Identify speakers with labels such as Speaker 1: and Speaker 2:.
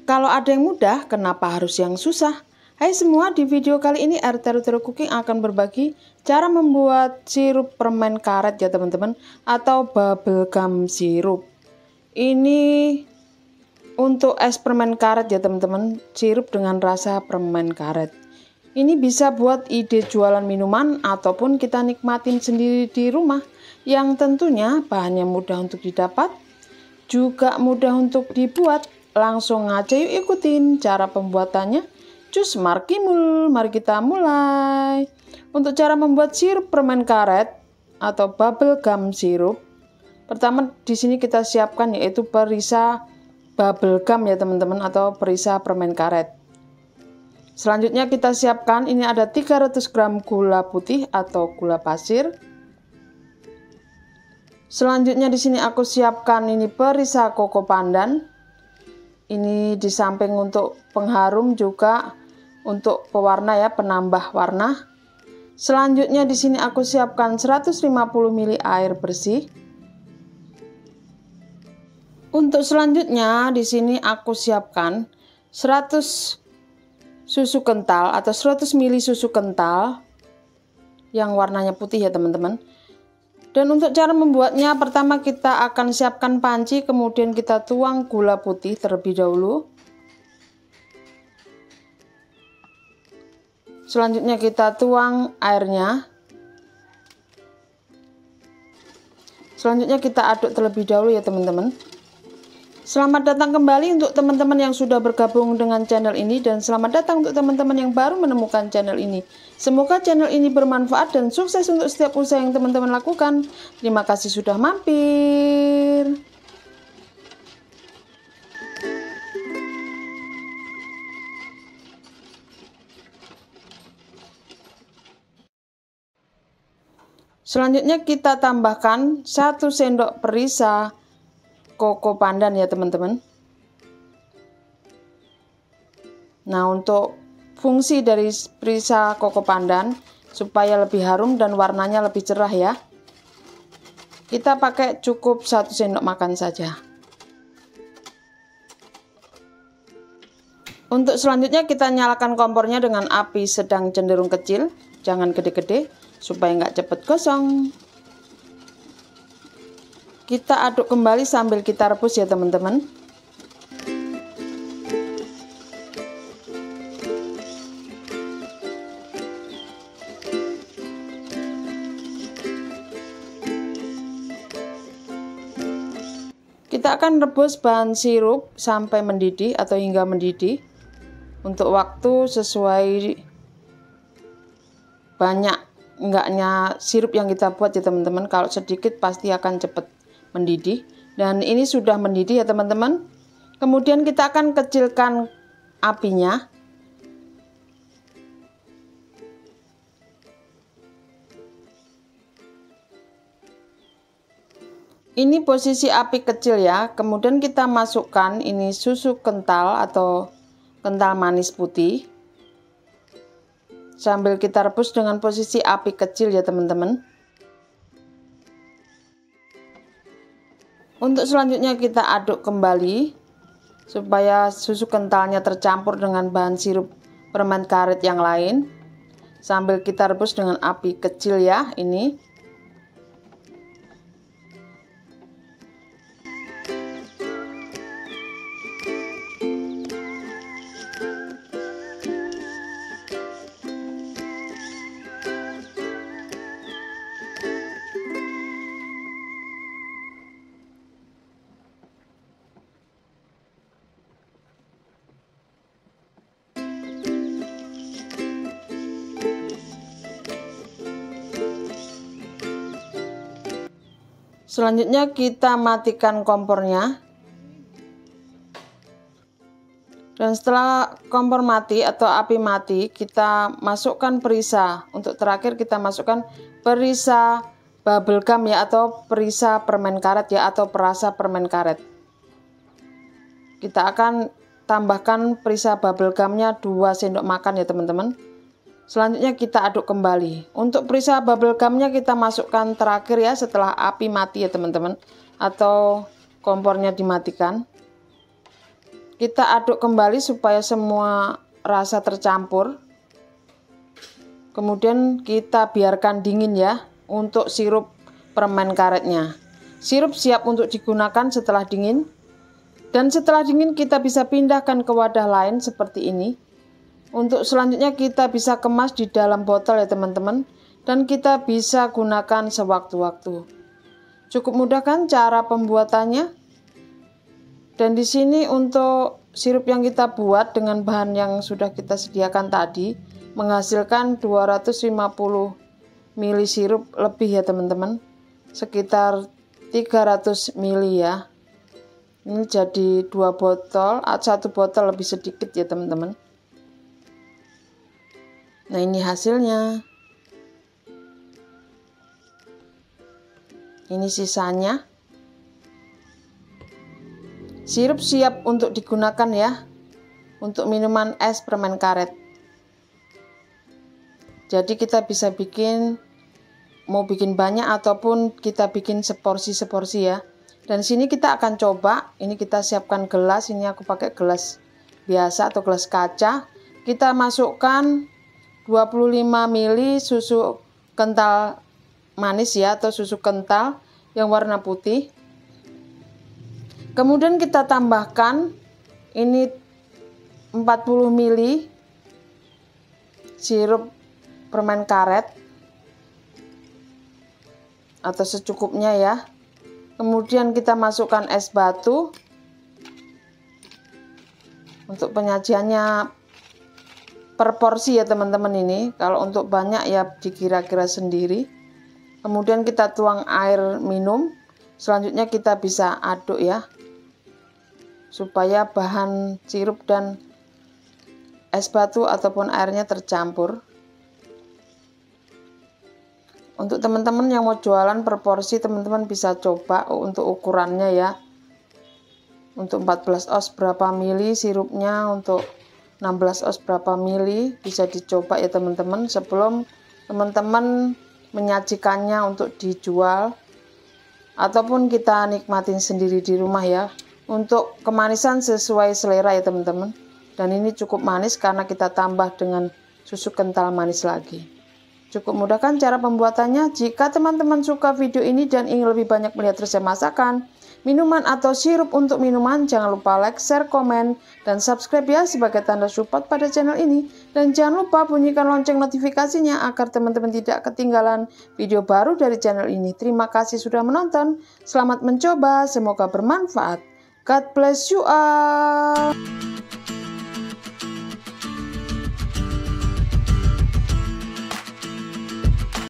Speaker 1: Kalau ada yang mudah, kenapa harus yang susah? Hai semua, di video kali ini RT Cooking akan berbagi cara membuat sirup permen karet ya teman-teman, atau bubblegum sirup. Ini untuk es permen karet ya teman-teman, sirup dengan rasa permen karet. Ini bisa buat ide jualan minuman ataupun kita nikmatin sendiri di rumah, yang tentunya bahannya mudah untuk didapat, juga mudah untuk dibuat. Langsung aja yuk ikutin cara pembuatannya. Cus markimul, mari kita mulai. Untuk cara membuat sirup permen karet atau bubblegum sirup, pertama di sini kita siapkan yaitu perisa bubblegum ya teman-teman, atau perisa permen karet. Selanjutnya kita siapkan ini ada 300 gram gula putih atau gula pasir. Selanjutnya di sini aku siapkan ini perisa koko pandan. Ini di samping untuk pengharum juga untuk pewarna ya, penambah warna. Selanjutnya di sini aku siapkan 150 ml air bersih. Untuk selanjutnya di sini aku siapkan 100 susu kental atau 100 ml susu kental yang warnanya putih ya teman-teman. Dan untuk cara membuatnya, pertama kita akan siapkan panci, kemudian kita tuang gula putih terlebih dahulu. Selanjutnya kita tuang airnya. Selanjutnya kita aduk terlebih dahulu ya teman-teman. Selamat datang kembali untuk teman-teman yang sudah bergabung dengan channel ini, dan selamat datang untuk teman-teman yang baru menemukan channel ini. Semoga channel ini bermanfaat dan sukses untuk setiap usaha yang teman-teman lakukan. Terima kasih sudah mampir. Selanjutnya kita tambahkan 1 sendok perisa koko pandan ya teman-teman. Nah, untuk fungsi dari perisa koko pandan supaya lebih harum dan warnanya lebih cerah ya, kita pakai cukup 1 sendok makan saja. Untuk selanjutnya kita nyalakan kompornya dengan api sedang cenderung kecil, jangan gede-gede supaya nggak cepet gosong. Kita aduk kembali sambil kita rebus ya teman-teman. Kita akan rebus bahan sirup sampai mendidih atau hingga mendidih. Untuk waktu sesuai banyak enggaknya sirup yang kita buat ya teman-teman. Kalau sedikit pasti akan cepat mendidih, dan ini sudah mendidih ya teman-teman. Kemudian kita akan kecilkan apinya. Ini posisi api kecil ya. Kemudian kita masukkan ini susu kental atau kental manis putih, sambil kita rebus dengan posisi api kecil ya teman-teman. Untuk selanjutnya kita aduk kembali supaya susu kentalnya tercampur dengan bahan sirup permen karet yang lain, sambil kita rebus dengan api kecil ya ini. Selanjutnya kita matikan kompornya. Dan setelah kompor mati atau api mati, kita masukkan perisa. Untuk terakhir kita masukkan perisa bubblegum ya, atau perisa permen karet ya, atau perasa permen karet. Kita akan tambahkan perisa bubblegumnya 2 sendok makan ya teman-teman. Selanjutnya kita aduk kembali. Untuk perisa bubblegumnya kita masukkan terakhir ya, setelah api mati ya teman-teman, atau kompornya dimatikan. Kita aduk kembali supaya semua rasa tercampur. Kemudian kita biarkan dingin ya untuk sirup permen karetnya. Sirup siap untuk digunakan setelah dingin. Dan setelah dingin kita bisa pindahkan ke wadah lain seperti ini. Untuk selanjutnya kita bisa kemas di dalam botol ya teman-teman. Dan kita bisa gunakan sewaktu-waktu. Cukup mudah kan cara pembuatannya? Dan di sini untuk sirup yang kita buat dengan bahan yang sudah kita sediakan tadi menghasilkan 250 ml sirup lebih ya teman-teman. Sekitar 300 ml ya. Ini jadi 2 botol, 1 botol lebih sedikit ya teman-teman. Nah, ini hasilnya. Ini sisanya. Sirup siap untuk digunakan ya, untuk minuman es permen karet. Jadi kita bisa mau bikin banyak ataupun kita bikin seporsi-seporsi ya. Dan sini kita akan coba, ini kita siapkan gelas, ini aku pakai gelas biasa atau gelas kaca. Kita masukkan 25 ml susu kental manis ya, atau susu kental yang warna putih. Kemudian kita tambahkan ini 40 ml sirup permen karet atau secukupnya ya. Kemudian kita masukkan es batu. Untuk penyajiannya per porsi ya teman-teman ini. Kalau untuk banyak ya dikira-kira sendiri. Kemudian kita tuang air minum. Selanjutnya kita bisa aduk ya, supaya bahan sirup dan es batu ataupun airnya tercampur. Untuk teman-teman yang mau jualan per porsi, teman-teman bisa coba untuk ukurannya ya. Untuk 14 oz berapa mili sirupnya, untuk 16 oz berapa mili, bisa dicoba ya teman-teman sebelum teman-teman menyajikannya untuk dijual ataupun kita nikmatin sendiri di rumah ya. Untuk kemanisan sesuai selera ya teman-teman. Dan ini cukup manis karena kita tambah dengan susu kental manis lagi. Cukup mudah kan cara pembuatannya? Jika teman-teman suka video ini dan ingin lebih banyak melihat resep masakan, minuman atau sirup untuk minuman, jangan lupa like, share, komen, dan subscribe ya sebagai tanda support pada channel ini. Dan jangan lupa bunyikan lonceng notifikasinya agar teman-teman tidak ketinggalan video baru dari channel ini. Terima kasih sudah menonton. Selamat mencoba, semoga bermanfaat. God bless you all.